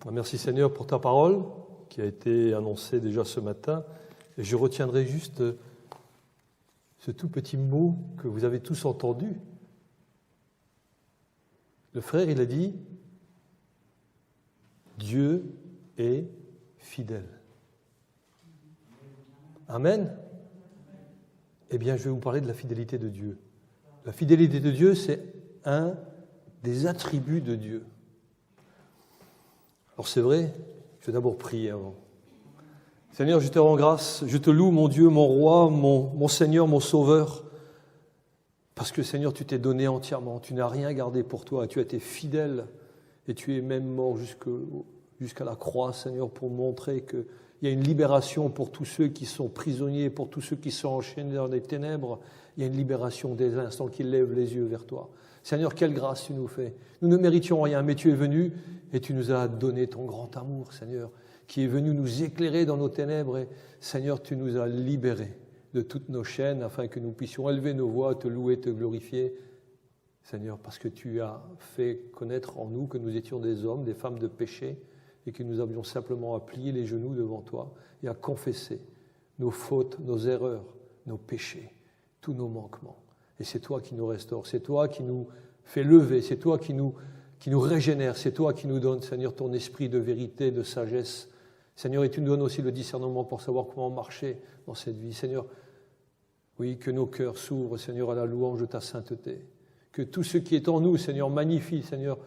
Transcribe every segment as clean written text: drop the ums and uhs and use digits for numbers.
Merci Seigneur pour ta parole qui a été annoncée déjà ce matin. Et je retiendrai juste ce tout petit mot que vous avez tous entendu. Le frère, il a dit « Dieu est fidèle ». Amen. Eh bien, je vais vous parler de la fidélité de Dieu. La fidélité de Dieu, c'est un des attributs de Dieu. Alors c'est vrai, je vais d'abord prier avant. Seigneur, je te rends grâce, je te loue, mon Dieu, mon roi, mon Seigneur, mon Sauveur, parce que Seigneur, tu t'es donné entièrement, tu n'as rien gardé pour toi, tu as été fidèle et tu es même mort jusqu'à la croix, Seigneur, pour montrer qu'il y a une libération pour tous ceux qui sont prisonniers, pour tous ceux qui sont enchaînés dans les ténèbres. Il y a une libération dès l'instant qu'ils lèvent les yeux vers toi. Seigneur, quelle grâce tu nous fais. Nous ne méritions rien, mais tu es venu et tu nous as donné ton grand amour, Seigneur, qui est venu nous éclairer dans nos ténèbres. Et Seigneur, tu nous as libérés de toutes nos chaînes afin que nous puissions élever nos voix, te louer, te glorifier. Seigneur, parce que tu as fait connaître en nous que nous étions des hommes, des femmes de péché, et que nous avions simplement à plier les genoux devant toi et à confesser nos fautes, nos erreurs, nos péchés, tous nos manquements. Et c'est toi qui nous restaures, c'est toi qui nous fais lever, c'est toi qui nous régénère, c'est toi qui nous donne, Seigneur, ton esprit de vérité, de sagesse. Seigneur, et tu nous donnes aussi le discernement pour savoir comment marcher dans cette vie. Seigneur, oui, que nos cœurs s'ouvrent, Seigneur, à la louange de ta sainteté. Que tout ce qui est en nous, Seigneur, magnifie, Seigneur,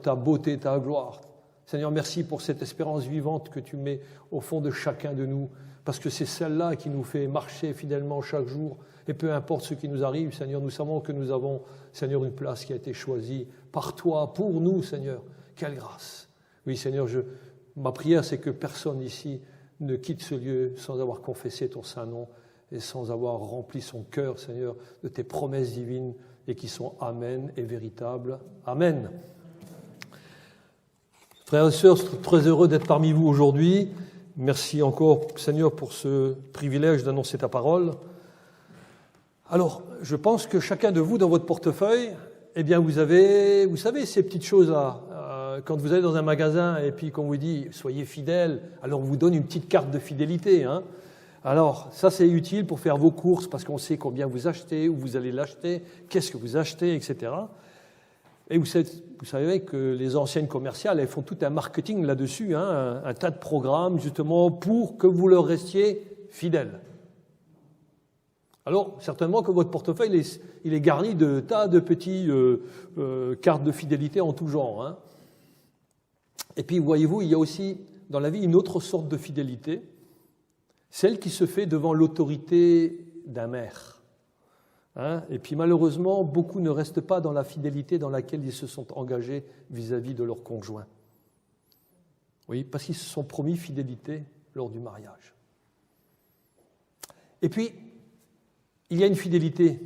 ta beauté, ta gloire. Seigneur, merci pour cette espérance vivante que tu mets au fond de chacun de nous, parce que c'est celle-là qui nous fait marcher fidèlement chaque jour. Et peu importe ce qui nous arrive, Seigneur, nous savons que nous avons, Seigneur, une place qui a été choisie par toi, pour nous, Seigneur. Quelle grâce. Oui, Seigneur, ma prière, c'est que personne ici ne quitte ce lieu sans avoir confessé ton saint nom et sans avoir rempli son cœur, Seigneur, de tes promesses divines et qui sont Amen et véritables. Amen. Frères et sœurs, je suis très heureux d'être parmi vous aujourd'hui. Merci encore, Seigneur, pour ce privilège d'annoncer ta parole. Alors, je pense que chacun de vous, dans votre portefeuille, eh bien, vous savez, ces petites choses-là. Quand vous allez dans un magasin et puis qu'on vous dit « soyez fidèles », alors on vous donne une petite carte de fidélité. Hein. Alors, ça, c'est utile pour faire vos courses parce qu'on sait combien vous achetez, où vous allez l'acheter, qu'est-ce que vous achetez, etc. Et vous savez que les anciennes commerciales, elles font tout un marketing là-dessus, hein, un tas de programmes justement pour que vous leur restiez fidèles. Alors, certainement que votre portefeuille, il est garni de tas de petits cartes de fidélité en tout genre. Hein. Et puis, voyez-vous, il y a aussi dans la vie une autre sorte de fidélité, celle qui se fait devant l'autorité d'un maire. Hein. Et puis, malheureusement, beaucoup ne restent pas dans la fidélité dans laquelle ils se sont engagés vis-à-vis de leur conjoint. Oui, parce qu'ils se sont promis fidélité lors du mariage. Et puis, il y a une fidélité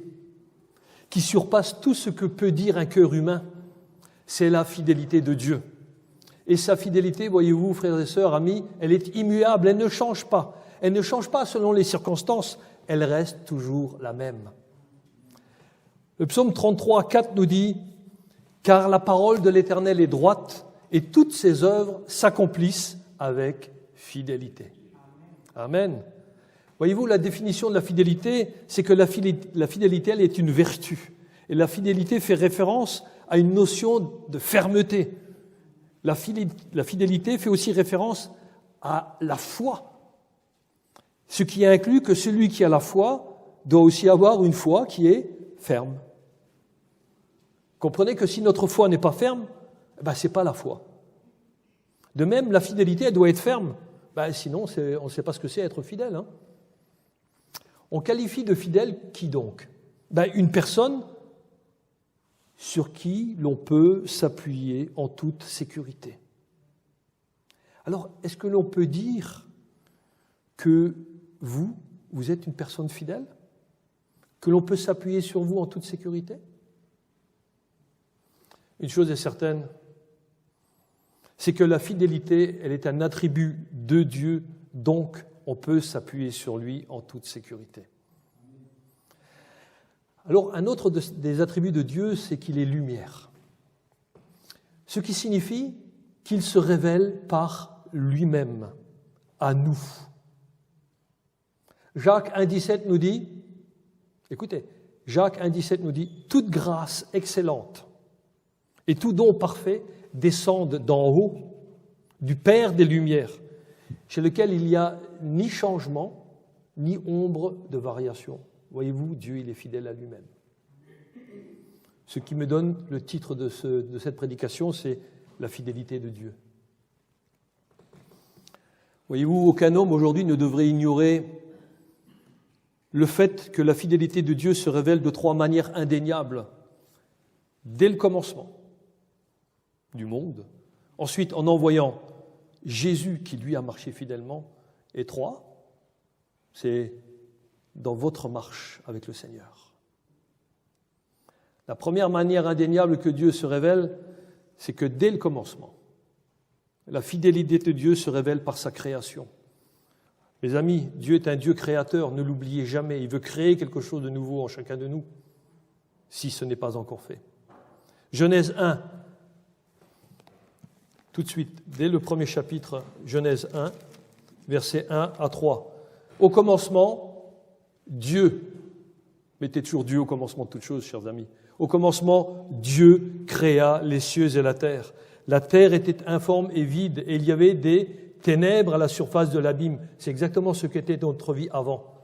qui surpasse tout ce que peut dire un cœur humain. C'est la fidélité de Dieu. Et sa fidélité, voyez-vous, frères et sœurs, amis, elle est immuable, elle ne change pas. Elle ne change pas selon les circonstances, elle reste toujours la même. Le psaume 33, 4 nous dit « Car la parole de l'Éternel est droite, et toutes ses œuvres s'accomplissent avec fidélité. » Amen. Voyez-vous, la définition de la fidélité, c'est que la fidélité, elle est une vertu. Et la fidélité fait référence à une notion de fermeté. La fidélité fait aussi référence à la foi. Ce qui inclut que celui qui a la foi doit aussi avoir une foi qui est ferme. Comprenez que si notre foi n'est pas ferme, ce n'est pas la foi. De même, la fidélité, elle doit être ferme. Sinon, on ne sait pas ce que c'est être fidèle. Hein. On qualifie de fidèle qui donc ? Une personne sur qui l'on peut s'appuyer en toute sécurité. Alors, est-ce que l'on peut dire que vous êtes une personne fidèle ? Que l'on peut s'appuyer sur vous en toute sécurité ? Une chose est certaine, c'est que la fidélité, elle est un attribut de Dieu, donc on peut s'appuyer sur lui en toute sécurité. Alors, un autre des attributs de Dieu, c'est qu'il est lumière. Ce qui signifie qu'il se révèle par lui-même à nous. Jacques 1,17 nous dit, écoutez, Jacques 1,17 nous dit « Toute grâce excellente et tout don parfait descendent d'en haut, du Père des Lumières, chez lequel il n'y a ni changement, ni ombre de variation. » Voyez-vous, Dieu, il est fidèle à lui-même. Ce qui me donne le titre de cette prédication, c'est « La fidélité de Dieu ». Voyez-vous, aucun homme aujourd'hui ne devrait ignorer le fait que la fidélité de Dieu se révèle de 3 manières indéniables. Dès le commencement du monde, ensuite en envoyant Jésus qui lui a marché fidèlement, et 3, c'est dans votre marche avec le Seigneur. La première manière indéniable que Dieu se révèle, c'est que dès le commencement, la fidélité de Dieu se révèle par sa création. Mes amis, Dieu est un Dieu créateur, ne l'oubliez jamais. Il veut créer quelque chose de nouveau en chacun de nous, si ce n'est pas encore fait. Genèse 1, tout de suite, dès le premier chapitre, Genèse 1, versets 1 à 3. Au commencement, Dieu, mettez toujours Dieu au commencement de toutes choses, chers amis. Au commencement, Dieu créa les cieux et la terre. La terre était informe et vide, et il y avait des ténèbres à la surface de l'abîme. C'est exactement ce qu'était notre vie avant.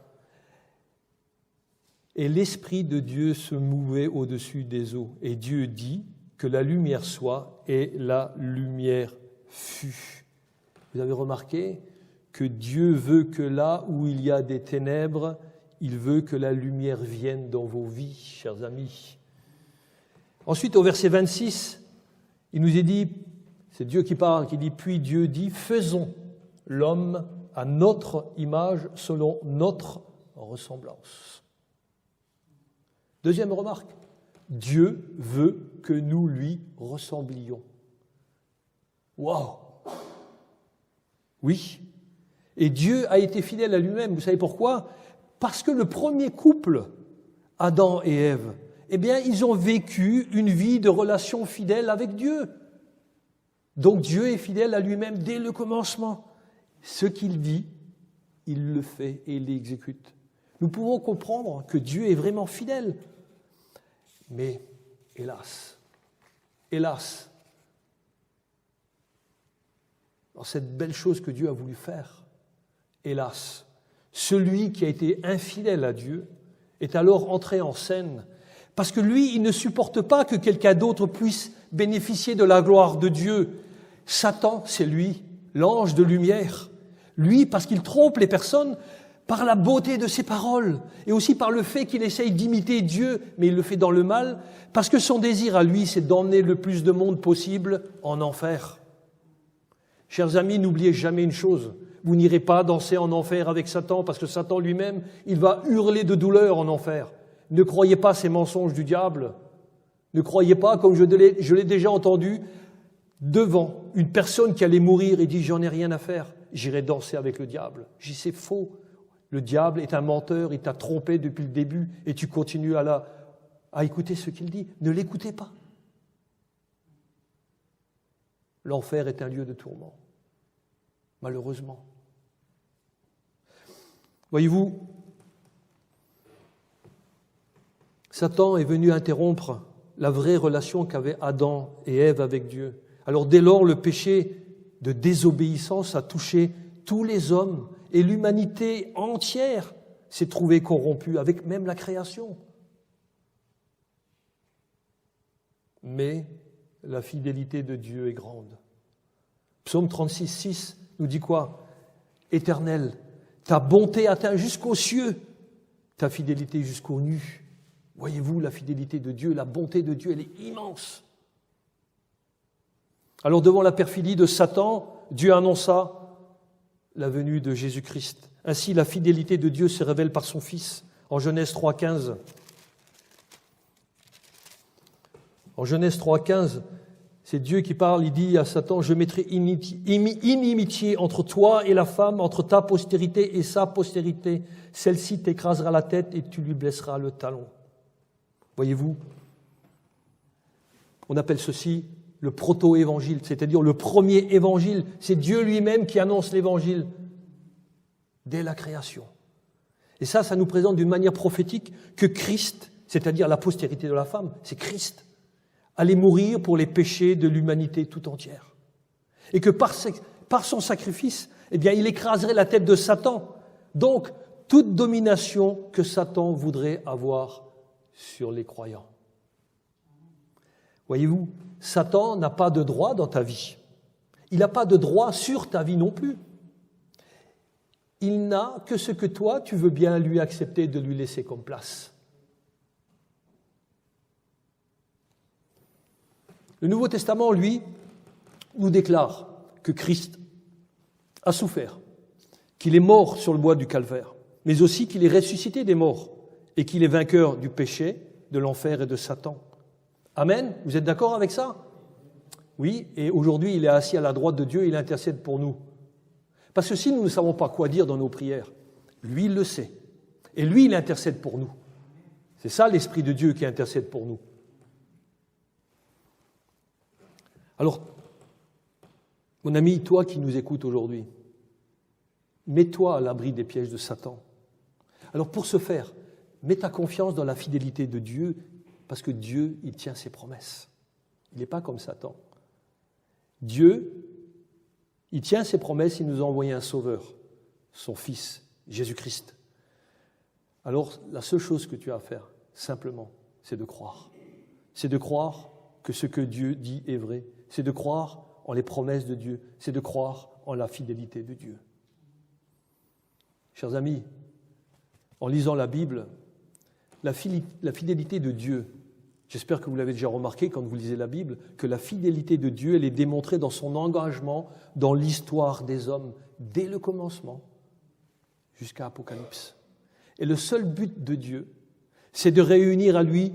Et l'Esprit de Dieu se mouvait au-dessus des eaux. Et Dieu dit que la lumière soit, et la lumière fut. Vous avez remarqué que Dieu veut que là où il y a des ténèbres, il veut que la lumière vienne dans vos vies, chers amis. Ensuite, au verset 26, il nous est dit, c'est Dieu qui parle, qui dit « Puis Dieu dit, faisons l'homme à notre image, selon notre ressemblance. » Deuxième remarque, Dieu veut que nous lui ressemblions. Waouh! Oui, et Dieu a été fidèle à lui-même. Vous savez pourquoi? Parce que le premier couple, Adam et Ève, eh bien, ils ont vécu une vie de relation fidèle avec Dieu. Donc Dieu est fidèle à lui-même dès le commencement. Ce qu'il dit, il le fait et il l'exécute. Nous pouvons comprendre que Dieu est vraiment fidèle. Mais hélas, dans cette belle chose que Dieu a voulu faire, hélas, celui qui a été infidèle à Dieu est alors entré en scène, parce que lui, il ne supporte pas que quelqu'un d'autre puisse bénéficier de la gloire de Dieu. Satan, c'est lui, l'ange de lumière. Lui, parce qu'il trompe les personnes par la beauté de ses paroles et aussi par le fait qu'il essaye d'imiter Dieu, mais il le fait dans le mal, parce que son désir à lui, c'est d'emmener le plus de monde possible en enfer. Chers amis, n'oubliez jamais une chose, vous n'irez pas danser en enfer avec Satan, parce que Satan lui-même, il va hurler de douleur en enfer. Ne croyez pas ces mensonges du diable. Ne croyez pas, comme je l'ai déjà entendu, devant une personne qui allait mourir et dit « j'en ai rien à faire, j'irai danser avec le diable ». J'ai dit « c'est faux, le diable est un menteur, il t'a trompé depuis le début et tu continues à écouter ce qu'il dit. Ne l'écoutez pas. L'enfer est un lieu de tourment, malheureusement. Voyez-vous, Satan est venu interrompre la vraie relation qu'avaient Adam et Ève avec Dieu. Alors dès lors, le péché de désobéissance a touché tous les hommes et l'humanité entière s'est trouvée corrompue, avec même la création. Mais la fidélité de Dieu est grande. Psaume 36, 6 nous dit quoi? Éternel, ta bonté atteint jusqu'aux cieux, ta fidélité jusqu'aux nues. Voyez-vous, la fidélité de Dieu, la bonté de Dieu, elle est immense. Alors devant la perfidie de Satan, Dieu annonça la venue de Jésus-Christ. Ainsi, la fidélité de Dieu se révèle par son Fils, en Genèse 3,15. En Genèse 3,15, c'est Dieu qui parle, il dit à Satan, « Je mettrai inimitié entre toi et la femme, entre ta postérité et sa postérité. Celle-ci t'écrasera la tête et tu lui blesseras le talon. » Voyez-vous, on appelle ceci le proto-évangile, c'est-à-dire le premier évangile. C'est Dieu lui-même qui annonce l'évangile dès la création. Et ça nous présente d'une manière prophétique que Christ, c'est-à-dire la postérité de la femme, c'est Christ, allait mourir pour les péchés de l'humanité tout entière. Et que par son sacrifice, eh bien, il écraserait la tête de Satan. Donc, toute domination que Satan voudrait avoir sur les croyants. Voyez-vous, Satan n'a pas de droit dans ta vie. Il n'a pas de droit sur ta vie non plus. Il n'a que ce que toi, tu veux bien lui accepter de lui laisser comme place. Le Nouveau Testament, lui, nous déclare que Christ a souffert, qu'il est mort sur le bois du calvaire, mais aussi qu'il est ressuscité des morts et qu'il est vainqueur du péché, de l'enfer et de Satan. Amen. Vous êtes d'accord avec ça? Oui, et aujourd'hui, il est assis à la droite de Dieu et il intercède pour nous. Parce que si nous ne savons pas quoi dire dans nos prières, lui, il le sait. Et lui, il intercède pour nous. C'est ça l'Esprit de Dieu qui intercède pour nous. Alors, mon ami, toi qui nous écoutes aujourd'hui, mets-toi à l'abri des pièges de Satan. Alors pour ce faire, mets ta confiance dans la fidélité de Dieu, parce que Dieu, il tient ses promesses. Il n'est pas comme Satan. Dieu, il tient ses promesses, il nous a envoyé un sauveur, son Fils, Jésus-Christ. Alors, la seule chose que tu as à faire, simplement, c'est de croire. C'est de croire que ce que Dieu dit est vrai. C'est de croire en les promesses de Dieu. C'est de croire en la fidélité de Dieu. Chers amis, en lisant la Bible, la fidélité de Dieu, j'espère que vous l'avez déjà remarqué quand vous lisez la Bible, que la fidélité de Dieu, elle est démontrée dans son engagement dans l'histoire des hommes, dès le commencement jusqu'à Apocalypse. Et le seul but de Dieu, c'est de réunir à lui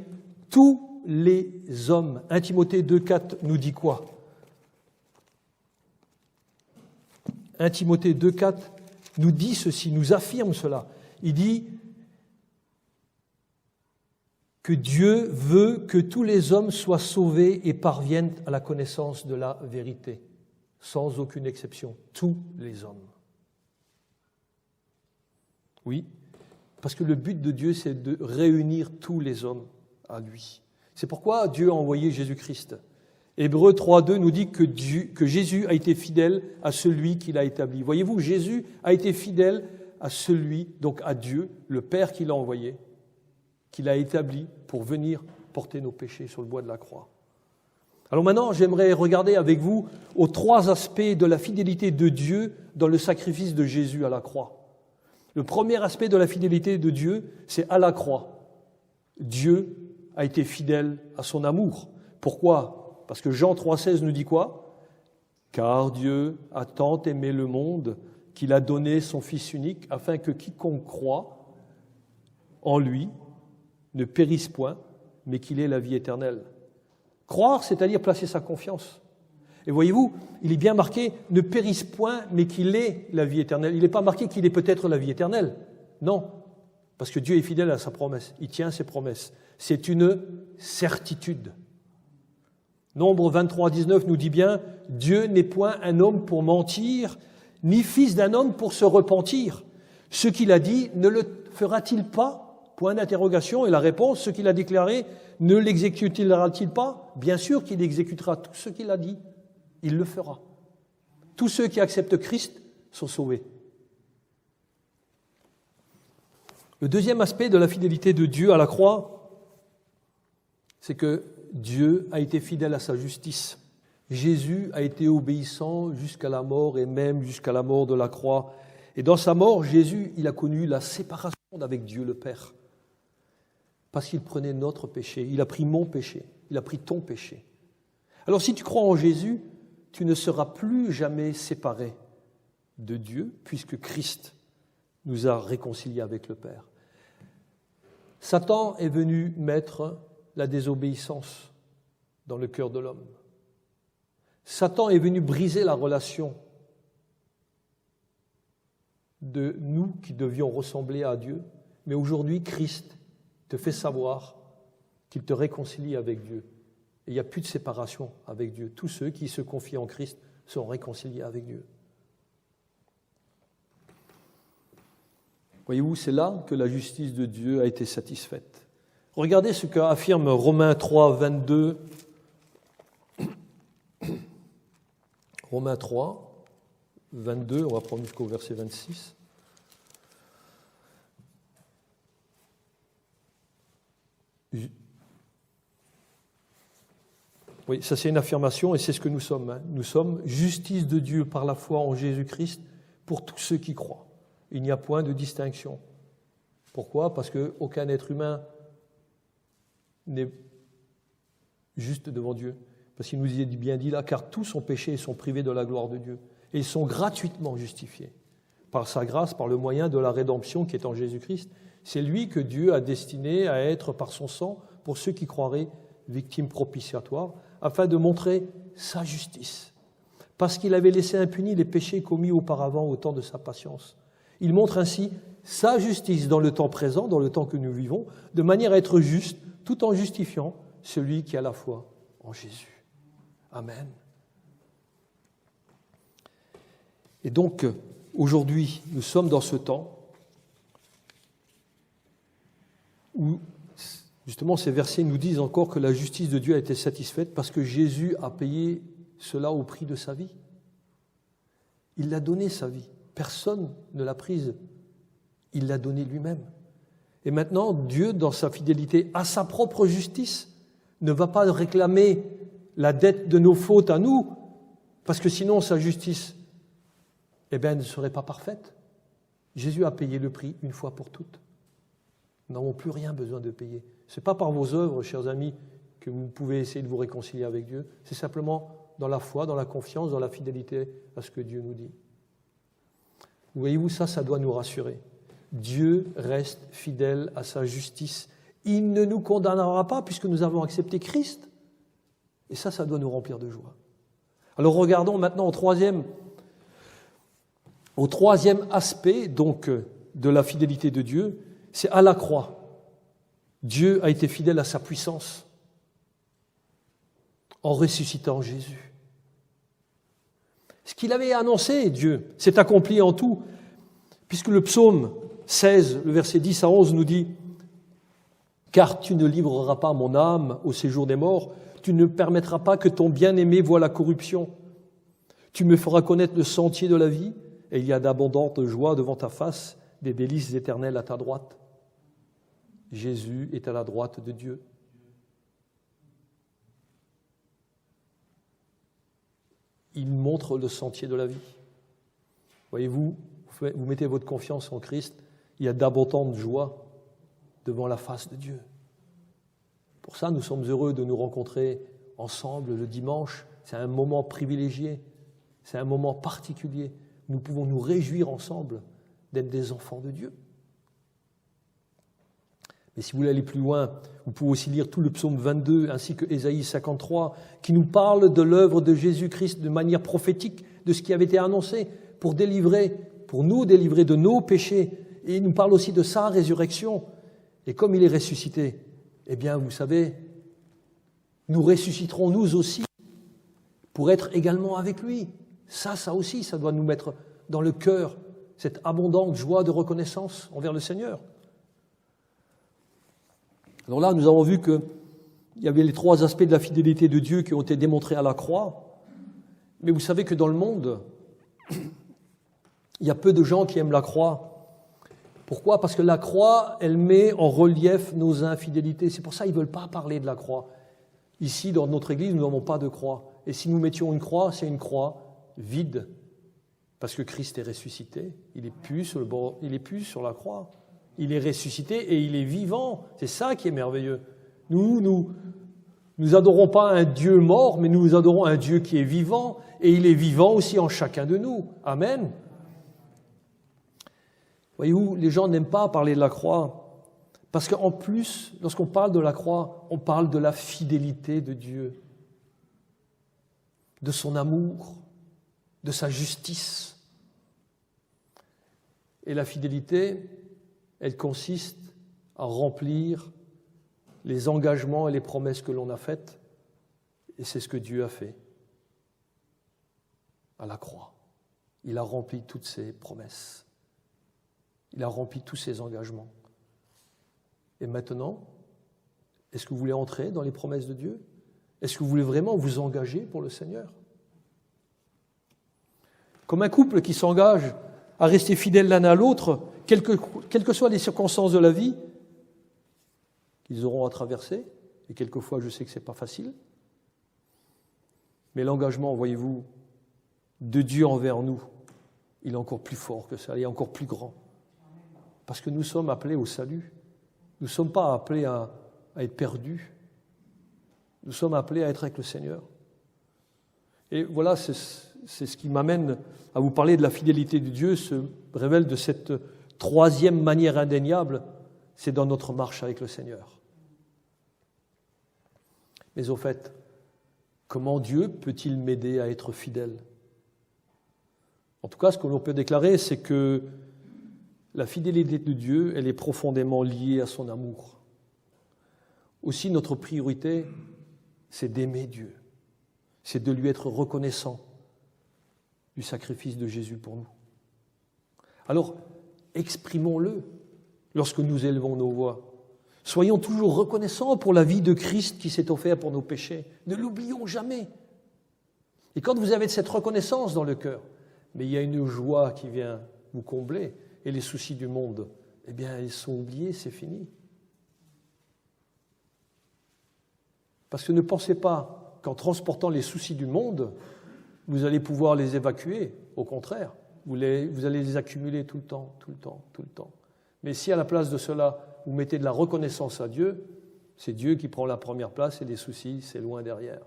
tous les hommes. 1 Timothée 2,4 nous dit quoi? 1 Timothée 2,4 nous dit ceci, nous affirme cela. Il dit que Dieu veut que tous les hommes soient sauvés et parviennent à la connaissance de la vérité, sans aucune exception, tous les hommes. Oui, parce que le but de Dieu, c'est de réunir tous les hommes à lui. C'est pourquoi Dieu a envoyé Jésus-Christ. Hébreux 3,2 nous dit que Jésus a été fidèle à celui qu'il a établi. Voyez-vous, Jésus a été fidèle à celui, donc à Dieu, le Père qui l'a envoyé, qu'il a établi pour venir porter nos péchés sur le bois de la croix. Alors maintenant, j'aimerais regarder avec vous aux trois aspects de la fidélité de Dieu dans le sacrifice de Jésus à la croix. Le premier aspect de la fidélité de Dieu, c'est à la croix. Dieu a été fidèle à son amour. Pourquoi? Parce que Jean 3,16 nous dit quoi? Car Dieu a tant aimé le monde qu'il a donné son Fils unique afin que quiconque croit en lui ne périsse point, mais qu'il ait la vie éternelle. Croire, c'est-à-dire placer sa confiance. Et voyez-vous, il est bien marqué « ne périsse point, mais qu'il ait la vie éternelle ». Il n'est pas marqué qu'il ait peut-être la vie éternelle. Non, parce que Dieu est fidèle à sa promesse. Il tient ses promesses. C'est une certitude. Nombre 23-19 nous dit bien « Dieu n'est point un homme pour mentir, ni fils d'un homme pour se repentir. Ce qu'il a dit, ne le fera-t-il pas ?» Point d'interrogation, et la réponse, ce qu'il a déclaré, ne l'exécutera-t-il pas? Bien sûr qu'il exécutera tout ce qu'il a dit. Il le fera. Tous ceux qui acceptent Christ sont sauvés. Le deuxième aspect de la fidélité de Dieu à la croix, c'est que Dieu a été fidèle à sa justice. Jésus a été obéissant jusqu'à la mort et même jusqu'à la mort de la croix. Et dans sa mort, Jésus, il a connu la séparation avec Dieu le Père. Parce qu'il prenait notre péché. Il a pris mon péché. Il a pris ton péché. Alors si tu crois en Jésus, tu ne seras plus jamais séparé de Dieu, puisque Christ nous a réconciliés avec le Père. Satan est venu mettre la désobéissance dans le cœur de l'homme. Satan est venu briser la relation de nous qui devions ressembler à Dieu. Mais aujourd'hui, Christ te fait savoir qu'il te réconcilie avec Dieu Et il n'y a plus de séparation avec Dieu. Tous ceux qui se confient en Christ sont réconciliés avec Dieu. Voyez-vous, c'est là que la justice de Dieu a été satisfaite. Regardez ce qu'affirme Romains 3, 22. Romains 3, 22, on va prendre jusqu'au verset 26. Oui, ça c'est une affirmation et c'est ce que nous sommes. Hein. Nous sommes justice de Dieu par la foi en Jésus-Christ pour tous ceux qui croient. Il n'y a point de distinction. Pourquoi ? Parce qu'aucun être humain n'est juste devant Dieu. Parce qu'il nous y est bien dit là, car tous ont péché et sont privés de la gloire de Dieu. Et ils sont gratuitement justifiés par sa grâce, par le moyen de la rédemption qui est en Jésus-Christ. C'est lui que Dieu a destiné à être par son sang, pour ceux qui croiraient, victime propitiatoire, afin de montrer sa justice. Parce qu'il avait laissé impunis les péchés commis auparavant au temps de sa patience. Il montre ainsi sa justice dans le temps présent, dans le temps que nous vivons, de manière à être juste, tout en justifiant celui qui a la foi en Jésus. Amen. Et donc, aujourd'hui, nous sommes dans ce temps où, justement, ces versets nous disent encore que la justice de Dieu a été satisfaite parce que Jésus a payé cela au prix de sa vie. Il a donné sa vie. Personne ne l'a prise. Il l'a donnée lui-même. Et maintenant, Dieu, dans sa fidélité à sa propre justice, ne va pas réclamer la dette de nos fautes à nous, parce que sinon sa justice ne serait pas parfaite. Jésus a payé le prix une fois pour toutes. Nous n'avons plus rien besoin de payer. Ce n'est pas par vos œuvres, chers amis, que vous pouvez essayer de vous réconcilier avec Dieu. C'est simplement dans la foi, dans la confiance, dans la fidélité à ce que Dieu nous dit. Vous voyez-vous, ça doit nous rassurer. Dieu reste fidèle à sa justice. Il ne nous condamnera pas puisque nous avons accepté Christ. Et ça doit nous remplir de joie. Alors regardons maintenant au troisième aspect donc de la fidélité de Dieu, c'est à la croix. Dieu a été fidèle à sa puissance en ressuscitant Jésus. Ce qu'il avait annoncé, Dieu, s'est accompli en tout, puisque le psaume 16, le verset 10 à 11 nous dit « Car tu ne livreras pas mon âme au séjour des morts, tu ne permettras pas que ton bien-aimé voie la corruption. Tu me feras connaître le sentier de la vie, et il y a d'abondantes joies devant ta face, des délices éternelles à ta droite. » Jésus est à la droite de Dieu. Il montre le sentier de la vie. Voyez-vous, vous mettez votre confiance en Christ, il y a d'abondantes joies devant la face de Dieu. Pour ça, nous sommes heureux de nous rencontrer ensemble le dimanche. C'est un moment privilégié, c'est un moment particulier. Nous pouvons nous réjouir ensemble d'être des enfants de Dieu. Mais si vous voulez aller plus loin, vous pouvez aussi lire tout le psaume 22 ainsi que Ésaïe 53 qui nous parle de l'œuvre de Jésus-Christ de manière prophétique, de ce qui avait été annoncé pour nous délivrer de nos péchés. Et il nous parle aussi de sa résurrection. Et comme il est ressuscité, eh bien, vous savez, nous ressusciterons nous aussi pour être également avec lui. Ça aussi, ça doit nous mettre dans le cœur cette abondante joie de reconnaissance envers le Seigneur. Alors là, nous avons vu qu'il y avait les trois aspects de la fidélité de Dieu qui ont été démontrés à la croix. Mais vous savez que dans le monde, il y a peu de gens qui aiment la croix. Pourquoi ? Parce que la croix, elle met en relief nos infidélités. C'est pour ça qu'ils ne veulent pas parler de la croix. Ici, dans notre église, nous n'avons pas de croix. Et si nous mettions une croix, c'est une croix vide. Parce que Christ est ressuscité. Il n'est plus sur la croix. Il est ressuscité et il est vivant. C'est ça qui est merveilleux. Nous adorons pas un Dieu mort, mais nous adorons un Dieu qui est vivant. Et il est vivant aussi en chacun de nous. Amen. Voyez-vous, les gens n'aiment pas parler de la croix. Parce qu'en plus, lorsqu'on parle de la croix, on parle de la fidélité de Dieu. De son amour, de sa justice. Et la fidélité, elle consiste à remplir les engagements et les promesses que l'on a faites Et c'est ce que Dieu a fait à la croix. Il a rempli toutes ses promesses. Il a rempli tous ses engagements. Et maintenant, est-ce que vous voulez entrer dans les promesses de Dieu? Est-ce que vous voulez vraiment vous engager pour le Seigneur? Comme un couple qui s'engage à rester fidèle l'un à l'autre, quelles que soient les circonstances de la vie qu'ils auront à traverser, et quelquefois je sais que ce n'est pas facile, mais l'engagement, voyez-vous, de Dieu envers nous, il est encore plus fort que ça, il est encore plus grand. Parce que nous sommes appelés au salut. Nous ne sommes pas appelés à être perdus. Nous sommes appelés à être avec le Seigneur. Et voilà, c'est ce qui m'amène à vous parler de la fidélité de Dieu, se révèle de cette troisième manière indéniable, c'est dans notre marche avec le Seigneur. Mais au fait, comment Dieu peut-il m'aider à être fidèle? En tout cas, ce que l'on peut déclarer, c'est que la fidélité de Dieu, elle est profondément liée à son amour. Aussi, notre priorité, c'est d'aimer Dieu, c'est de lui être reconnaissant du sacrifice de Jésus pour nous. Alors, exprimons-le lorsque nous élevons nos voix. Soyons toujours reconnaissants pour la vie de Christ qui s'est offert pour nos péchés. Ne l'oublions jamais. Et quand vous avez cette reconnaissance dans le cœur, mais il y a une joie qui vient vous combler, et les soucis du monde, eh bien, ils sont oubliés, c'est fini. Parce que ne pensez pas qu'en transportant les soucis du monde, vous allez pouvoir les évacuer. Au contraire, vous allez les accumuler tout le temps, tout le temps, tout le temps. Mais si à la place de cela, vous mettez de la reconnaissance à Dieu, c'est Dieu qui prend la première place et les soucis, c'est loin derrière.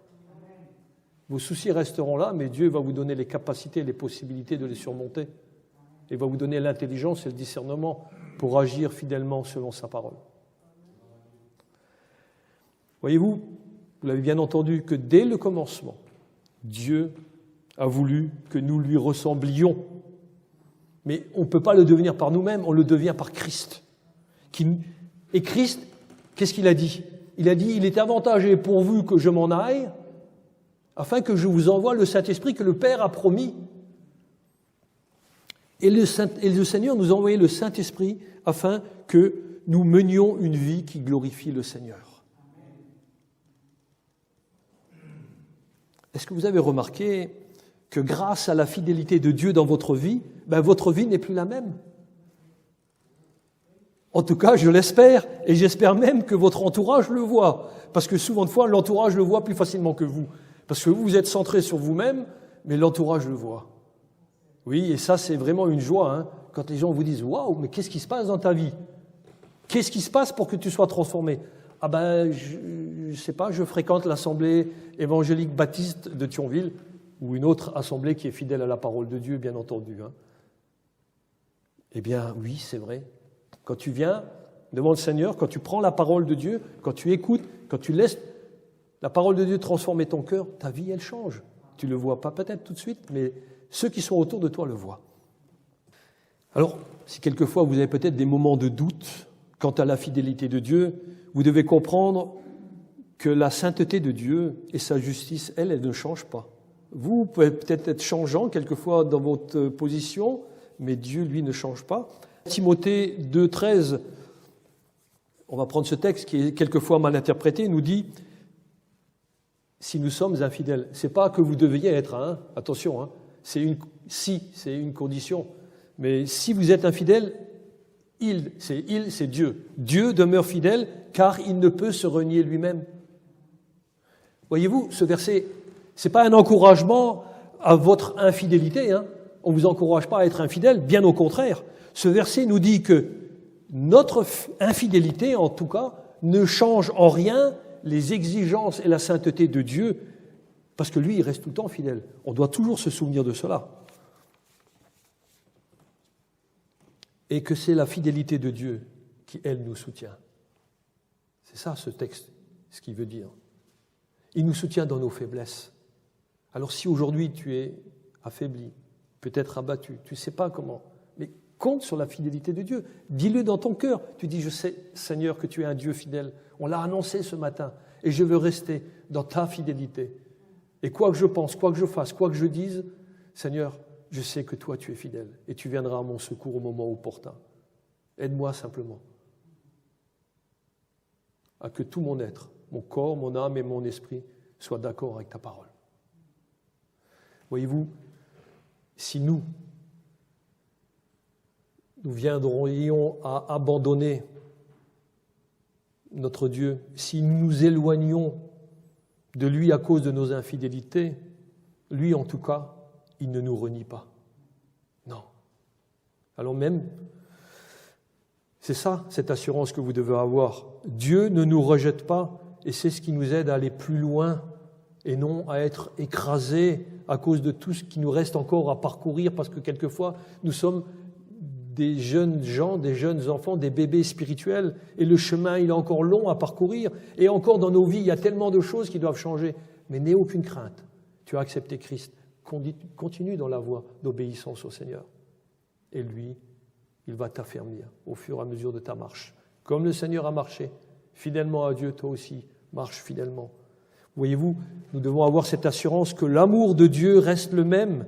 Vos soucis resteront là, mais Dieu va vous donner les capacités et les possibilités de les surmonter. Et va vous donner l'intelligence et le discernement pour agir fidèlement selon sa parole. Voyez-vous, vous l'avez bien entendu, que dès le commencement, Dieu a voulu que nous lui ressemblions. Mais on ne peut pas le devenir par nous-mêmes, on le devient par Christ. Et Christ, qu'est-ce qu'il a dit? Il a dit, il est avantageux pour vous que je m'en aille, afin que je vous envoie le Saint-Esprit que le Père a promis. Et le Seigneur nous a envoyé le Saint-Esprit afin que nous menions une vie qui glorifie le Seigneur. Est-ce que vous avez remarqué que grâce à la fidélité de Dieu dans votre vie n'est plus la même? En tout cas, je l'espère, et j'espère même que votre entourage le voit. Parce que souvent de fois, l'entourage le voit plus facilement que vous. Parce que vous êtes centré sur vous-même, mais l'entourage le voit. Oui, et ça, c'est vraiment une joie, hein, quand les gens vous disent « Waouh, mais qu'est-ce qui se passe dans ta vie? Qu'est-ce qui se passe pour que tu sois transformé ?» Ah ben, je ne sais pas, je fréquente l'Assemblée évangélique baptiste de Thionville, ou une autre assemblée qui est fidèle à la parole de Dieu, bien entendu. Hein. Eh bien, oui, c'est vrai. Quand tu viens devant le Seigneur, quand tu prends la parole de Dieu, quand tu écoutes, quand tu laisses la parole de Dieu transformer ton cœur, ta vie, elle change. Tu ne le vois pas peut-être tout de suite, mais ceux qui sont autour de toi le voient. Alors, si quelquefois vous avez peut-être des moments de doute quant à la fidélité de Dieu, vous devez comprendre que la sainteté de Dieu et sa justice, elle ne changent pas. Vous pouvez peut-être être changeant quelquefois dans votre position, mais Dieu, lui, ne change pas. Timothée 2,13, on va prendre ce texte qui est quelquefois mal interprété, nous dit « Si nous sommes infidèles », ce n'est pas que vous deviez être, hein, attention, hein, c'est une condition, mais si vous êtes infidèle, c'est Dieu. Dieu demeure fidèle car il ne peut se renier lui-même. Voyez-vous, ce verset, ce n'est pas un encouragement à votre infidélité, hein. On ne vous encourage pas à être infidèle, bien au contraire. Ce verset nous dit que notre infidélité, en tout cas, ne change en rien les exigences et la sainteté de Dieu, parce que lui, il reste tout le temps fidèle. On doit toujours se souvenir de cela. Et que c'est la fidélité de Dieu qui, elle, nous soutient. C'est ça, ce texte, ce qu'il veut dire. Il nous soutient dans nos faiblesses. Alors si aujourd'hui tu es affaibli, peut-être abattu, tu ne sais pas comment, mais Compte sur la fidélité de Dieu. Dis-le dans ton cœur. Tu dis, je sais, Seigneur, que tu es un Dieu fidèle. On l'a annoncé ce matin. Et je veux rester dans ta fidélité. Et quoi que je pense, quoi que je fasse, quoi que je dise, Seigneur, je sais que toi, tu es fidèle. Et tu viendras à mon secours au moment opportun. Aide-moi simplement à que tout mon être, mon corps, mon âme et mon esprit soient d'accord avec ta parole. Voyez-vous, si nous viendrions à abandonner notre Dieu, si nous nous éloignions de lui à cause de nos infidélités, lui en tout cas, il ne nous renie pas. Non. Alors même, c'est ça, cette assurance que vous devez avoir. Dieu ne nous rejette pas et c'est ce qui nous aide à aller plus loin et non à être écrasés à cause de tout ce qui nous reste encore à parcourir parce que quelquefois, nous sommes des jeunes gens, des jeunes enfants, des bébés spirituels et le chemin, il est encore long à parcourir et encore dans nos vies, il y a tellement de choses qui doivent changer. Mais n'aie aucune crainte. Tu as accepté Christ. Continue dans la voie d'obéissance au Seigneur. Et lui, il va t'affermir au fur et à mesure de ta marche. Comme le Seigneur a marché fidèlement à Dieu, toi aussi, marche fidèlement. Voyez-vous, nous devons avoir cette assurance que l'amour de Dieu reste le même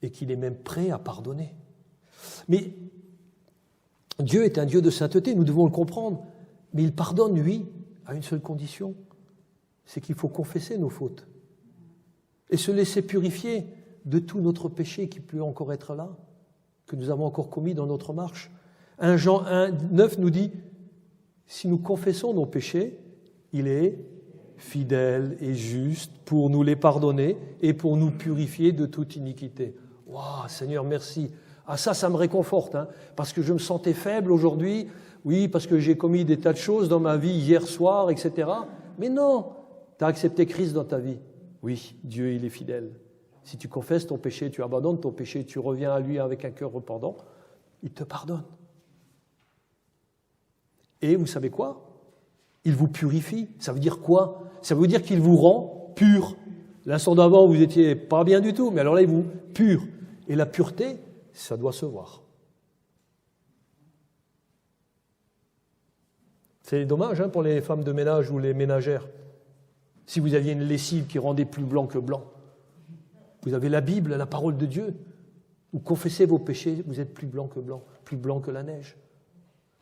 et qu'il est même prêt à pardonner. Mais Dieu est un Dieu de sainteté, nous devons le comprendre. Mais il pardonne, lui, à une seule condition, c'est qu'il faut confesser nos fautes et se laisser purifier de tout notre péché qui peut encore être là, que nous avons encore commis dans notre marche. 1 Jean 1,9 nous dit, si nous confessons nos péchés, il est fidèle et juste pour nous les pardonner et pour nous purifier de toute iniquité. Waouh, Seigneur, merci. Ah ça me réconforte, parce que je me sentais faible aujourd'hui, oui, parce que j'ai commis des tas de choses dans ma vie hier soir, etc. Mais non, tu as accepté Christ dans ta vie. Oui, Dieu, il est fidèle. Si tu confesses ton péché, tu abandonnes ton péché, tu reviens à lui avec un cœur repentant, il te pardonne. Et vous savez quoi ? Il vous purifie. Ça veut dire quoi ? Ça veut dire qu'il vous rend pur. L'instant d'avant, vous n'étiez pas bien du tout, mais alors là, il vous pur. Et la pureté, ça doit se voir. C'est dommage pour les femmes de ménage ou les ménagères. Si vous aviez une lessive qui rendait plus blanc que blanc, vous avez la Bible, la parole de Dieu. Vous confessez vos péchés, vous êtes plus blanc que la neige.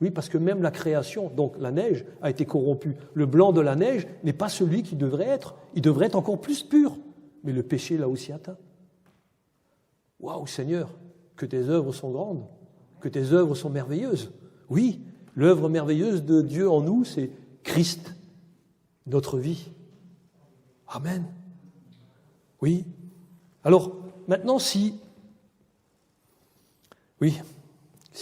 Oui, parce que même la création, donc la neige, a été corrompue. Le blanc de la neige n'est pas celui qu'il devrait être. Il devrait être encore plus pur. Mais le péché l'a aussi atteint. Waouh, Seigneur, que tes œuvres sont grandes, que tes œuvres sont merveilleuses. Oui, l'œuvre merveilleuse de Dieu en nous, c'est Christ, notre vie. Amen. Oui. Alors, maintenant, si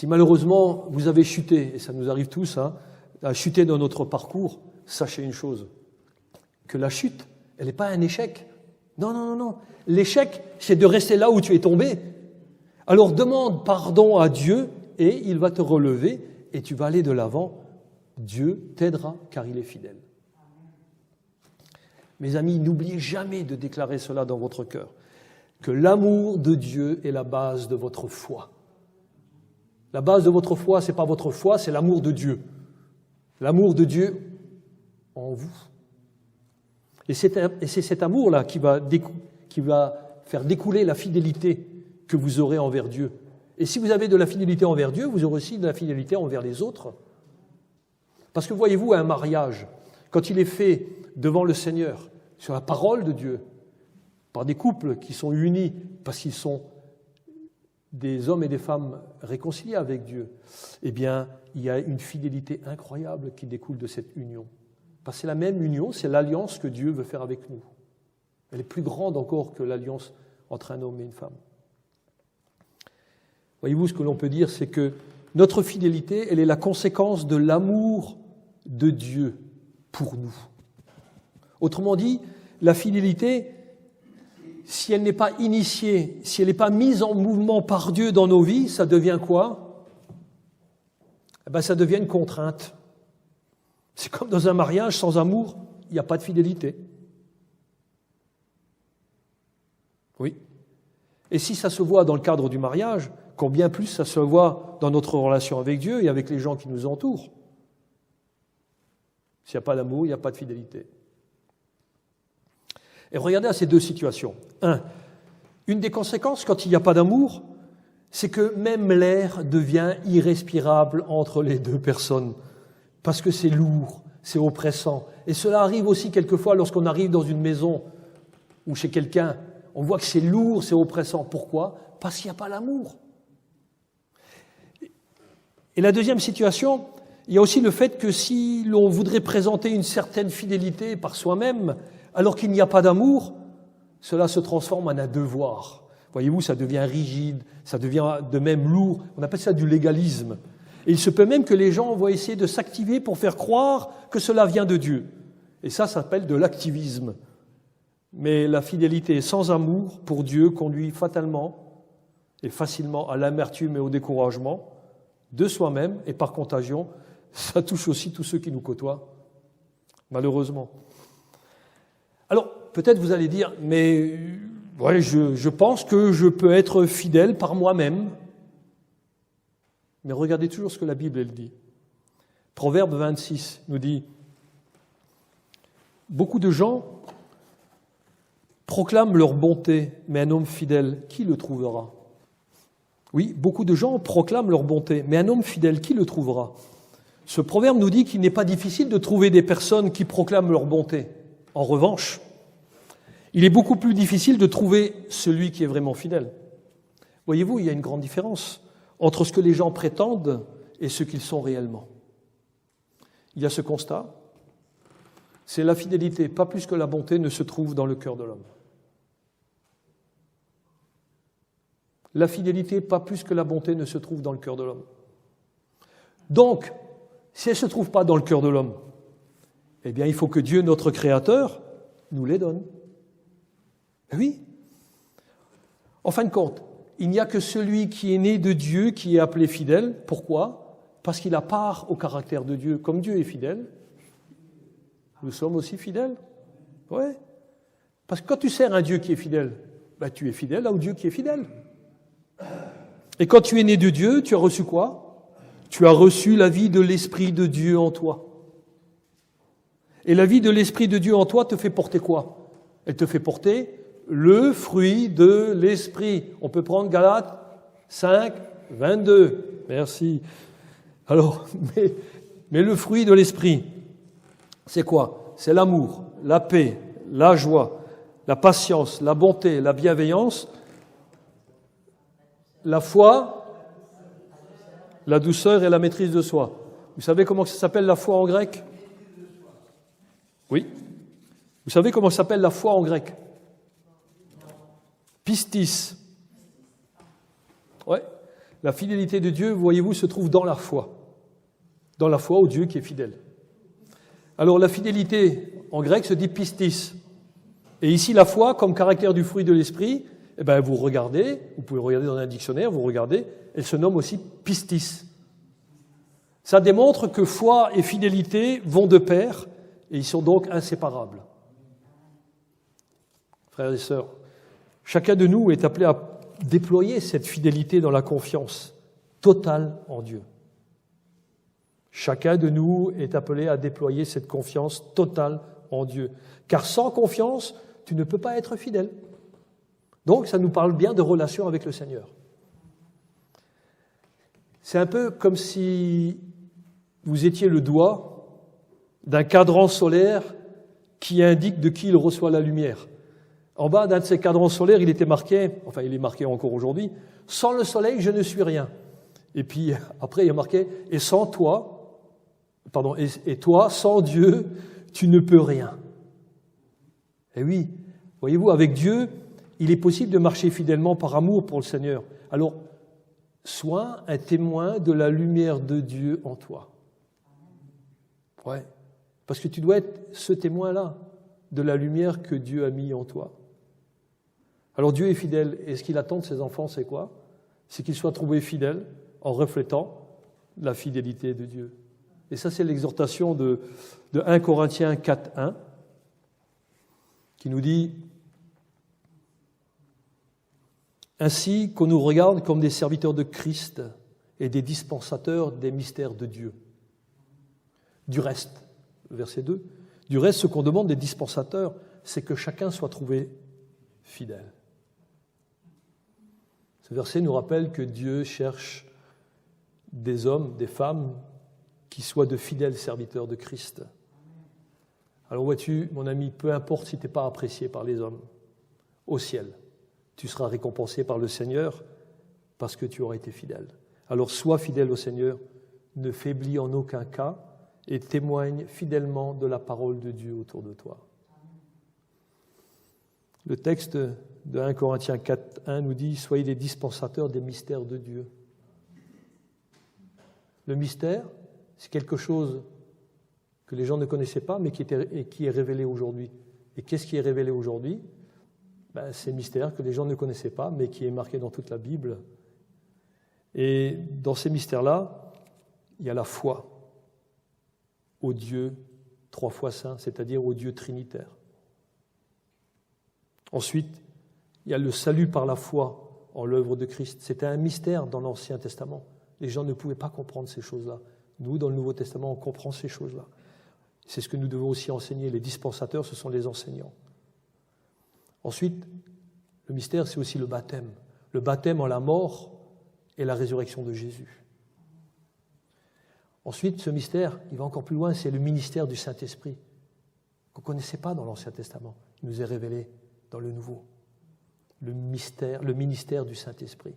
malheureusement vous avez chuté, et ça nous arrive tous, à chuter dans notre parcours, sachez une chose, que la chute, elle n'est pas un échec. Non. L'échec, c'est de rester là où tu es tombé. Alors demande pardon à Dieu et il va te relever et tu vas aller de l'avant. Dieu t'aidera car il est fidèle. Mes amis, n'oubliez jamais de déclarer cela dans votre cœur, que l'amour de Dieu est la base de votre foi. La base de votre foi, ce n'est pas votre foi, c'est l'amour de Dieu. L'amour de Dieu en vous. Et c'est cet amour-là qui va faire découler la fidélité que vous aurez envers Dieu. Et si vous avez de la fidélité envers Dieu, vous aurez aussi de la fidélité envers les autres. Parce que voyez-vous, un mariage, quand il est fait devant le Seigneur, sur la parole de Dieu, par des couples qui sont unis parce qu'ils sont des hommes et des femmes réconciliés avec Dieu, eh bien, il y a une fidélité incroyable qui découle de cette union. Parce que c'est la même union, c'est l'alliance que Dieu veut faire avec nous. Elle est plus grande encore que l'alliance entre un homme et une femme. Voyez-vous, ce que l'on peut dire, c'est que notre fidélité, elle est la conséquence de l'amour de Dieu pour nous. Autrement dit, la fidélité, si elle n'est pas initiée, si elle n'est pas mise en mouvement par Dieu dans nos vies, ça devient quoi ? Ça devient une contrainte. C'est comme dans un mariage, sans amour, il n'y a pas de fidélité. Oui. Et si ça se voit dans le cadre du mariage, combien plus ça se voit dans notre relation avec Dieu et avec les gens qui nous entourent. S'il n'y a pas d'amour, il n'y a pas de fidélité. Et regardez à ces deux situations. Une des conséquences quand il n'y a pas d'amour, c'est que même l'air devient irrespirable entre les deux personnes, parce que c'est lourd, c'est oppressant. Et cela arrive aussi quelquefois lorsqu'on arrive dans une maison ou chez quelqu'un, on voit que c'est lourd, c'est oppressant. Pourquoi ? Parce qu'il n'y a pas l'amour. Et la deuxième situation, il y a aussi le fait que si l'on voudrait présenter une certaine fidélité par soi-même, alors qu'il n'y a pas d'amour, cela se transforme en un devoir. Voyez-vous, ça devient rigide, ça devient de même lourd. On appelle ça du légalisme. Et il se peut même que les gens vont essayer de s'activer pour faire croire que cela vient de Dieu. Et ça s'appelle de l'activisme. Mais la fidélité sans amour pour Dieu conduit fatalement et facilement à l'amertume et au découragement de soi-même, et par contagion, ça touche aussi tous ceux qui nous côtoient, malheureusement. Alors, peut-être vous allez dire, mais ouais, je pense que je peux être fidèle par moi-même. Mais regardez toujours ce que la Bible elle dit. Proverbe 26 nous dit, beaucoup de gens proclament leur bonté, mais un homme fidèle, qui le trouvera ? Oui, beaucoup de gens proclament leur bonté, mais un homme fidèle, qui le trouvera ? Ce proverbe nous dit qu'il n'est pas difficile de trouver des personnes qui proclament leur bonté. En revanche, il est beaucoup plus difficile de trouver celui qui est vraiment fidèle. Voyez-vous, il y a une grande différence entre ce que les gens prétendent et ce qu'ils sont réellement. Il y a ce constat, c'est la fidélité, pas plus que la bonté, ne se trouve dans le cœur de l'homme. La fidélité, pas plus que la bonté, ne se trouve dans le cœur de l'homme. Donc, si elle ne se trouve pas dans le cœur de l'homme, eh bien, il faut que Dieu, notre Créateur, nous les donne. Oui. En fin de compte, il n'y a que celui qui est né de Dieu qui est appelé fidèle. Pourquoi ? Parce qu'il a part au caractère de Dieu. Comme Dieu est fidèle, nous sommes aussi fidèles. Oui. Parce que quand tu sers un Dieu qui est fidèle, ben, tu es fidèle à un Dieu qui est fidèle. Et quand tu es né de Dieu, tu as reçu quoi ? Tu as reçu la vie de l'Esprit de Dieu en toi. Et la vie de l'Esprit de Dieu en toi te fait porter quoi ? Elle te fait porter le fruit de l'Esprit. On peut prendre Galates 5, 22. Merci. Alors, mais le fruit de l'Esprit, c'est quoi ? C'est l'amour, la paix, la joie, la patience, la bonté, la bienveillance, la foi, la douceur et la maîtrise de soi. Vous savez comment ça s'appelle la foi en grec ? Oui. Vous savez comment ça s'appelle la foi en grec ? Pistis. Ouais. La fidélité de Dieu, voyez-vous, se trouve dans la foi. Dans la foi au Dieu qui est fidèle. Alors la fidélité en grec se dit pistis. Et ici la foi, comme caractère du fruit de l'esprit, eh ben, vous regardez, vous pouvez regarder dans un dictionnaire, vous regardez, elle se nomme aussi pistis. Ça démontre que foi et fidélité vont de pair et ils sont donc inséparables. Frères et sœurs, chacun de nous est appelé à déployer cette fidélité dans la confiance totale en Dieu. Chacun de nous est appelé à déployer cette confiance totale en Dieu. Car sans confiance, tu ne peux pas être fidèle. Donc, ça nous parle bien de relation avec le Seigneur. C'est un peu comme si vous étiez le doigt d'un cadran solaire qui indique de qui il reçoit la lumière. En bas d'un de ces cadrans solaires, il était marqué, enfin il est marqué encore aujourd'hui, « Sans le soleil, je ne suis rien ». Et puis après, il y a marqué « Et sans toi, et toi, sans Dieu, tu ne peux rien ». Et oui, voyez-vous, avec Dieu, il est possible de marcher fidèlement par amour pour le Seigneur. Alors, sois un témoin de la lumière de Dieu en toi. Ouais, parce que tu dois être ce témoin-là de la lumière que Dieu a mis en toi. Alors Dieu est fidèle, et ce qu'il attend de ses enfants, c'est quoi ? C'est qu'ils soient trouvés fidèles en reflétant la fidélité de Dieu. Et ça, c'est l'exhortation de 1 Corinthiens 4, 1, qui nous dit Ainsi qu'on nous regarde comme des serviteurs de Christ et des dispensateurs des mystères de Dieu. Du reste, verset 2, du reste, ce qu'on demande des dispensateurs, c'est que chacun soit trouvé fidèle. Ce verset nous rappelle que Dieu cherche des hommes, des femmes, qui soient de fidèles serviteurs de Christ. Alors vois-tu, mon ami, peu importe si tu n'es pas apprécié par les hommes, au ciel, tu seras récompensé par le Seigneur parce que tu auras été fidèle. Alors sois fidèle au Seigneur, ne faiblis en aucun cas et témoigne fidèlement de la parole de Dieu autour de toi. Le texte de 1 Corinthiens 4:1 nous dit « Soyez les dispensateurs des mystères de Dieu ». Le mystère, c'est quelque chose que les gens ne connaissaient pas, mais qui est révélé aujourd'hui. Et qu'est-ce qui est révélé aujourd'hui ? C'est mystère que les gens ne connaissaient pas, mais qui est marqué dans toute la Bible. Et dans ces mystères-là, il y a la foi au Dieu 3 fois saint, c'est-à-dire au Dieu trinitaire. Ensuite, il y a le salut par la foi en l'œuvre de Christ. C'était un mystère dans l'Ancien Testament. Les gens ne pouvaient pas comprendre ces choses-là. Nous, dans le Nouveau Testament, on comprend ces choses-là. C'est ce que nous devons aussi enseigner. Les dispensateurs, ce sont les enseignants. Ensuite, le mystère, c'est aussi le baptême. Le baptême en la mort et la résurrection de Jésus. Ensuite, ce mystère, il va encore plus loin, c'est le ministère du Saint-Esprit, qu'on ne connaissait pas dans l'Ancien Testament. Il nous est révélé dans le Nouveau. Le ministère du Saint-Esprit.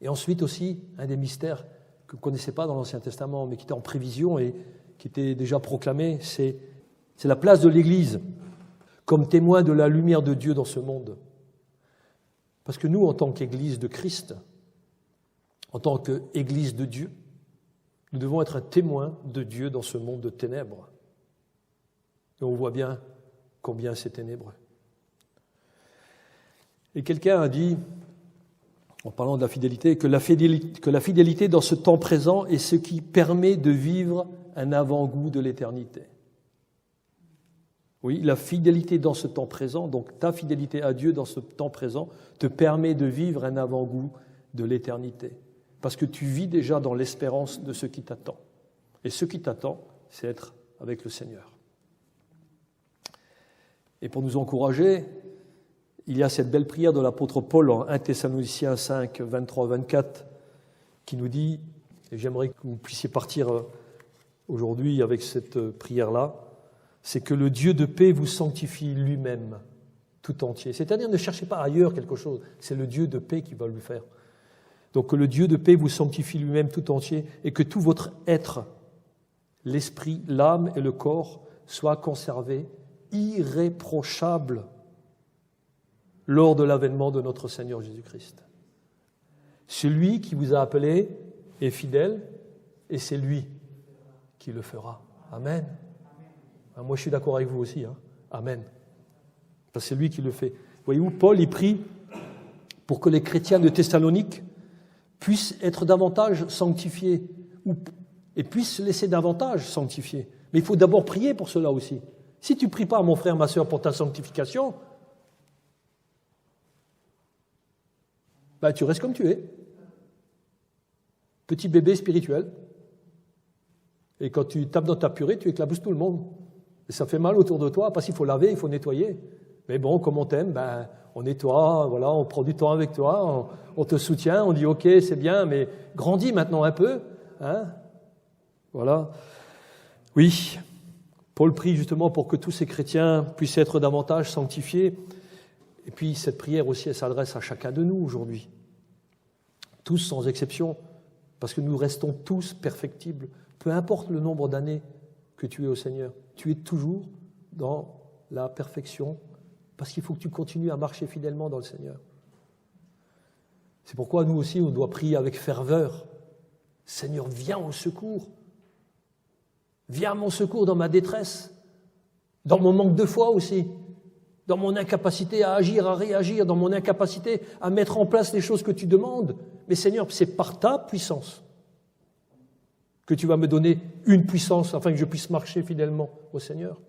Et ensuite aussi, un des mystères que vous ne connaissez pas dans l'Ancien Testament, mais qui était en prévision et qui était déjà proclamé, c'est la place de l'Église comme témoin de la lumière de Dieu dans ce monde. Parce que nous, en tant qu'Église de Christ, en tant qu'Église de Dieu, nous devons être un témoin de Dieu dans ce monde de ténèbres. Et on voit bien combien c'est ténébreux. Et quelqu'un a dit, en parlant de la fidélité, que la fidélité dans ce temps présent est ce qui permet de vivre un avant-goût de l'éternité. Oui, la fidélité dans ce temps présent, donc ta fidélité à Dieu dans ce temps présent, te permet de vivre un avant-goût de l'éternité. Parce que tu vis déjà dans l'espérance de ce qui t'attend. Et ce qui t'attend, c'est être avec le Seigneur. Et pour nous encourager, il y a cette belle prière de l'apôtre Paul en 1 Thessaloniciens 5, 23-24, qui nous dit, et j'aimerais que vous puissiez partir aujourd'hui avec cette prière-là, c'est que le Dieu de paix vous sanctifie lui-même tout entier. C'est-à-dire, ne cherchez pas ailleurs quelque chose, c'est le Dieu de paix qui va le faire. Donc que le Dieu de paix vous sanctifie lui-même tout entier et que tout votre être, l'esprit, l'âme et le corps, soient conservés irréprochables lors de l'avènement de notre Seigneur Jésus-Christ. Celui qui vous a appelé est fidèle et c'est lui qui le fera. Amen. Moi, je suis d'accord avec vous aussi. Amen. Parce que c'est lui qui le fait. Voyez-vous, Paul, il prie pour que les chrétiens de Thessalonique puissent être davantage sanctifiés et puissent se laisser davantage sanctifier. Mais il faut d'abord prier pour cela aussi. Si tu ne pries pas, mon frère, ma sœur, pour ta sanctification, tu restes comme tu es. Petit bébé spirituel. Et quand tu tapes dans ta purée, tu éclabousses tout le monde. Et ça fait mal autour de toi, parce qu'il faut laver, il faut nettoyer. Mais bon, comme on t'aime, on nettoie, voilà, on prend du temps avec toi, on te soutient, on dit ok, c'est bien, mais grandis maintenant un peu. Voilà. Oui, Paul prie justement pour que tous ces chrétiens puissent être davantage sanctifiés. Et puis cette prière aussi, elle s'adresse à chacun de nous aujourd'hui. Tous sans exception, parce que nous restons tous perfectibles. Peu importe le nombre d'années que tu es au Seigneur, tu es toujours dans la perfection, parce qu'il faut que tu continues à marcher fidèlement dans le Seigneur. C'est pourquoi nous aussi, on doit prier avec ferveur. Seigneur, viens au secours. Viens à mon secours dans ma détresse, dans mon manque de foi aussi, dans mon incapacité à agir, à réagir, dans mon incapacité à mettre en place les choses que tu demandes. Mais Seigneur, c'est par ta puissance que tu vas me donner une puissance afin que je puisse marcher fidèlement au Seigneur.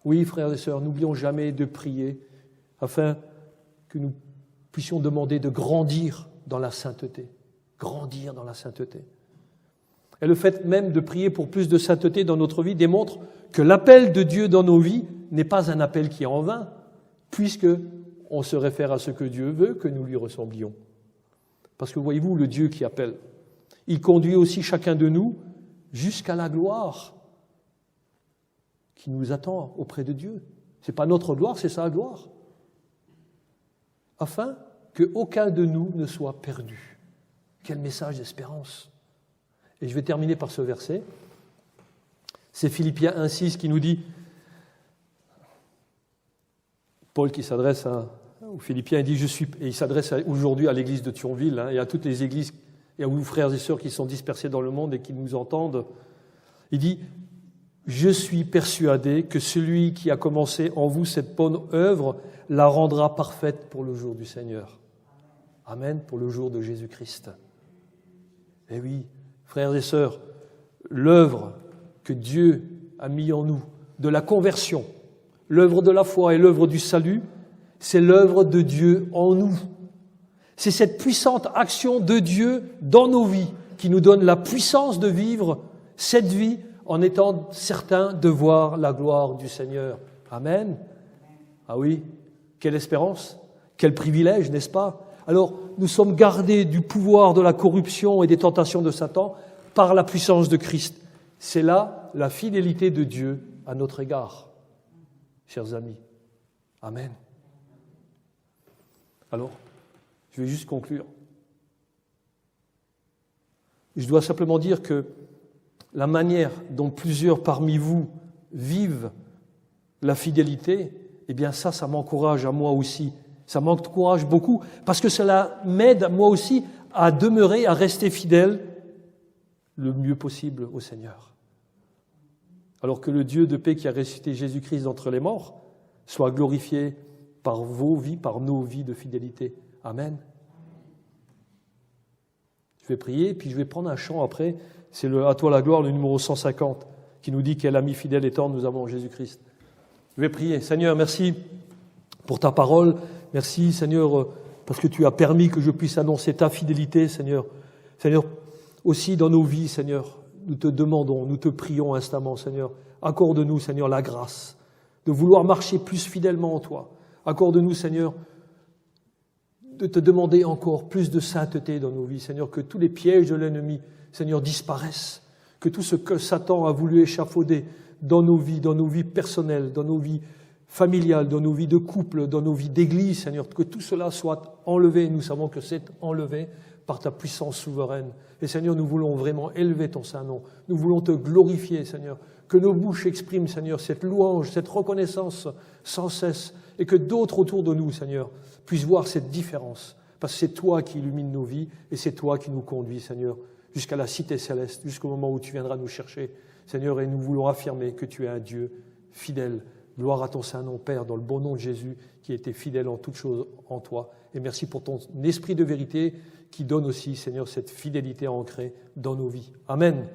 Oui, frères et sœurs, n'oublions jamais de prier afin que nous puissions demander de grandir dans la sainteté. Grandir dans la sainteté. Et le fait même de prier pour plus de sainteté dans notre vie démontre que l'appel de Dieu dans nos vies n'est pas un appel qui est en vain, puisque on se réfère à ce que Dieu veut que nous lui ressemblions. Parce que voyez-vous, le Dieu qui appelle, il conduit aussi chacun de nous jusqu'à la gloire qui nous attend auprès de Dieu. Ce n'est pas notre gloire, c'est sa gloire. Afin qu'aucun de nous ne soit perdu. Quel message d'espérance! Et je vais terminer par ce verset. C'est Philippiens 1,6 qui nous dit, Paul qui s'adresse aux Philippiens, il dit, et il s'adresse aujourd'hui à l'église de Thionville, et à toutes les églises, et à vous frères et sœurs qui sont dispersés dans le monde et qui nous entendent. Il dit, je suis persuadé que celui qui a commencé en vous cette bonne œuvre la rendra parfaite pour le jour du Seigneur. Amen, pour le jour de Jésus-Christ. Eh oui, frères et sœurs, l'œuvre que Dieu a mis en nous, de la conversion, l'œuvre de la foi et l'œuvre du salut, c'est l'œuvre de Dieu en nous. C'est cette puissante action de Dieu dans nos vies qui nous donne la puissance de vivre cette vie en étant certains de voir la gloire du Seigneur. Amen. Ah oui, quelle espérance, quel privilège, n'est-ce pas? Alors, nous sommes gardés du pouvoir de la corruption et des tentations de Satan par la puissance de Christ. C'est là la fidélité de Dieu à notre égard, chers amis. Amen. Alors, je vais juste conclure. Je dois simplement dire que la manière dont plusieurs parmi vous vivent la fidélité, eh bien ça m'encourage à moi aussi. Ça m'encourage beaucoup parce que cela m'aide moi aussi à demeurer, à rester fidèle le mieux possible au Seigneur. Alors que le Dieu de paix qui a ressuscité Jésus-Christ d'entre les morts soit glorifié par vos vies, par nos vies de fidélité. Amen. Je vais prier, puis je vais prendre un chant après. C'est le « À toi la gloire », le numéro 150, qui nous dit « Quel ami fidèle et tendre nous avons en Jésus-Christ ». Je vais prier. Seigneur, merci pour ta parole. Merci, Seigneur, parce que tu as permis que je puisse annoncer ta fidélité, Seigneur. Seigneur, aussi dans nos vies, Seigneur, nous te demandons, nous te prions instamment, Seigneur. Accorde-nous, Seigneur, la grâce de vouloir marcher plus fidèlement en toi. Accorde-nous, Seigneur, de te demander encore plus de sainteté dans nos vies, Seigneur, que tous les pièges de l'ennemi, Seigneur, disparaissent, que tout ce que Satan a voulu échafauder dans nos vies personnelles, dans nos vies familiales, dans nos vies de couple, dans nos vies d'église, Seigneur, que tout cela soit enlevé. Nous savons que c'est enlevé par ta puissance souveraine. Et Seigneur, nous voulons vraiment élever ton saint nom. Nous voulons te glorifier, Seigneur. Que nos bouches expriment, Seigneur, cette louange, cette reconnaissance sans cesse. Et que d'autres autour de nous, Seigneur, puissent voir cette différence. Parce que c'est toi qui illumines nos vies et c'est toi qui nous conduis, Seigneur, jusqu'à la cité céleste, jusqu'au moment où tu viendras nous chercher, Seigneur, et nous voulons affirmer que tu es un Dieu fidèle. Gloire à ton Saint-Nom, Père, dans le bon nom de Jésus, qui était fidèle en toutes choses en toi. Et merci pour ton esprit de vérité qui donne aussi, Seigneur, cette fidélité ancrée dans nos vies. Amen.